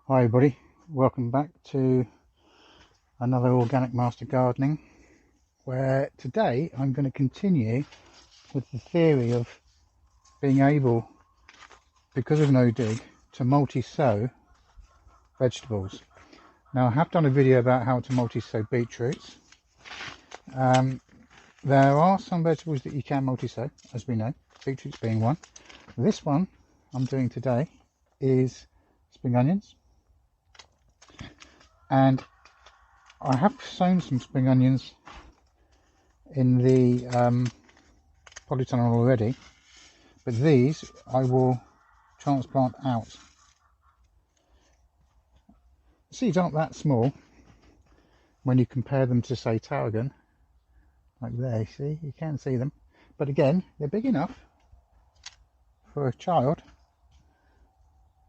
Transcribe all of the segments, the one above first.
Hi everybody, welcome back to another Organic Master Gardening, where today I'm going to continue with the theory of being able, because of no dig, to multi-sow vegetables. Now I have done a video about how to multi-sow beetroots. There are some vegetables that you can multi-sow, as we know, beetroots being one. This one I'm doing today is spring onions. And I have sown some spring onions in the polytunnel already, but these I will transplant out. The seeds aren't that small when you compare them to, say, tarragon, like there. See, you can see them, but again, they're big enough for a child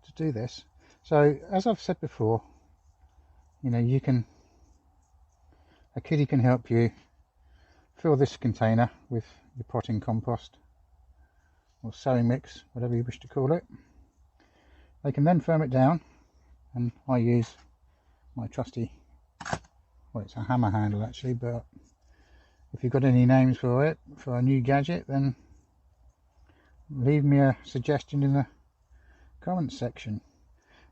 to do this. So, as I've said before, you know, a kiddie can help you fill this container with your potting compost or sowing mix, whatever you wish to call it. They can then firm it down, and I use my trusty, well, it's a hammer handle actually, but if you've got any names for it, for a new gadget, then leave me a suggestion in the comments section.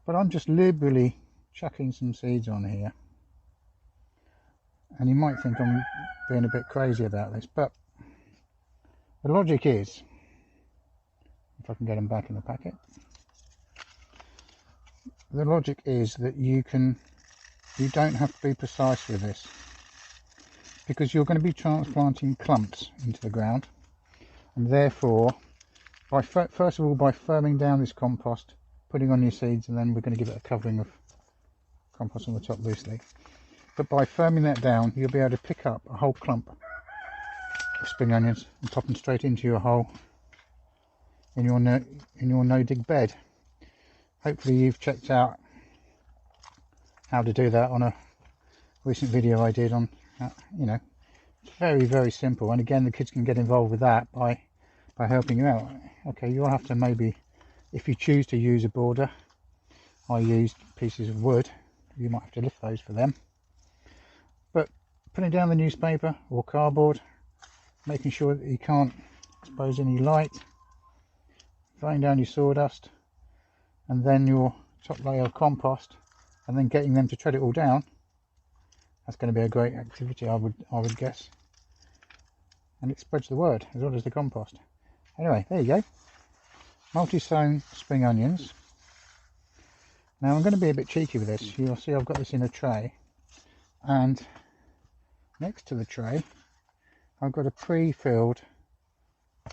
But I'm just liberally chucking some seeds on here, and you might think I'm being a bit crazy about this, but the logic is, if I can get them back in the packet, the logic is that you don't have to be precise with this, because you're going to be transplanting clumps into the ground, and therefore first of all by firming down this compost, putting on your seeds, and then we're going to give it a covering of compost on the top loosely. But by firming that down, you'll be able to pick up a whole clump of spring onions and pop them straight into your hole in your no dig bed. Hopefully you've checked out how to do that on a recent video I did on, you know, it's very, very simple. And again, the kids can get involved with that by helping you out. Okay, you'll have to maybe, if you choose to use a border, I used pieces of wood. You might have to lift those for them. But putting down the newspaper or cardboard, making sure that you can't expose any light, throwing down your sawdust, and then your top layer of compost, and then getting them to tread it all down. That's going to be a great activity, I would guess. And it spreads the word as well as the compost. Anyway, there you go. Multi-sown spring onions. Now I'm going to be a bit cheeky with this. You'll see I've got this in a tray, and next to the tray I've got a pre-filled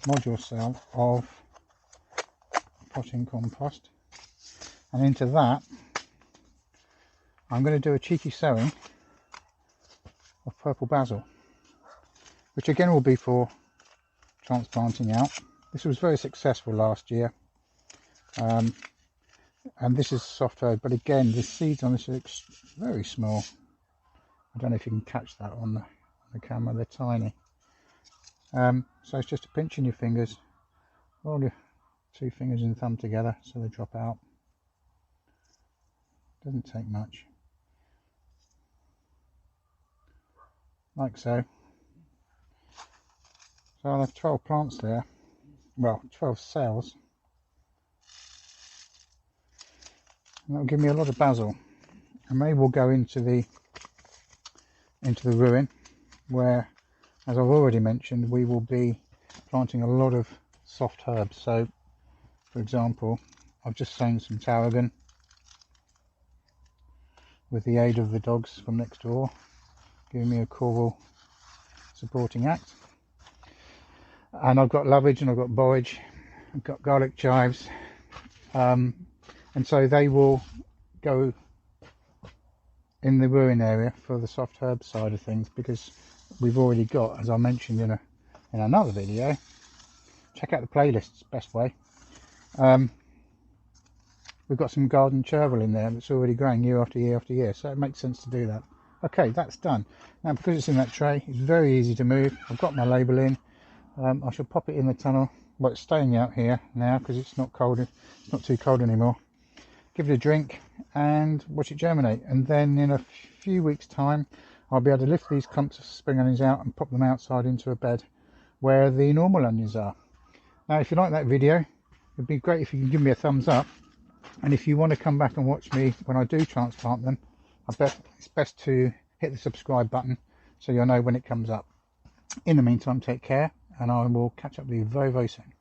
module cell of potting compost, and into that I'm going to do a cheeky sowing of purple basil, which again will be for transplanting out. This was very successful last year. And this is soft herb, but again the seeds on this are very small. I don't know if you can catch that on the camera, they're tiny. So it's just a pinch in your fingers, roll your two fingers and thumb together so they drop out. Doesn't take much, like so. So I'll have 12 plants there, well, 12 cells. And that'll give me a lot of basil, and they will go into the ruin, where, as I've already mentioned, we will be planting a lot of soft herbs. So for example, I've just sown some tarragon with the aid of the dogs from next door, giving me a choral supporting act. And I've got lovage, and I've got borage, I've got garlic chives, and so they will go in the ruin area for the soft herb side of things, because we've already got, as I mentioned in another video, check out the playlists, best way, we've got some garden chervil in there that's already growing year after year after year, so it makes sense to do that. Okay, that's done. Now because it's in that tray, it's very easy to move. I've got my label in. I shall pop it in the tunnel. Well, it's staying out here now because it's not cold, it's not too cold anymore. Give it a drink, and watch it germinate. And then in a few weeks time I'll be able to lift these clumps of spring onions out and pop them outside into a bed where the normal onions are. Now if you like that video, it'd be great if you can give me a thumbs up, and if you want to come back and watch me when I do transplant them, I bet it's best to hit the subscribe button so you'll know when it comes up. In the meantime, take care, and I will catch up with you very, very soon.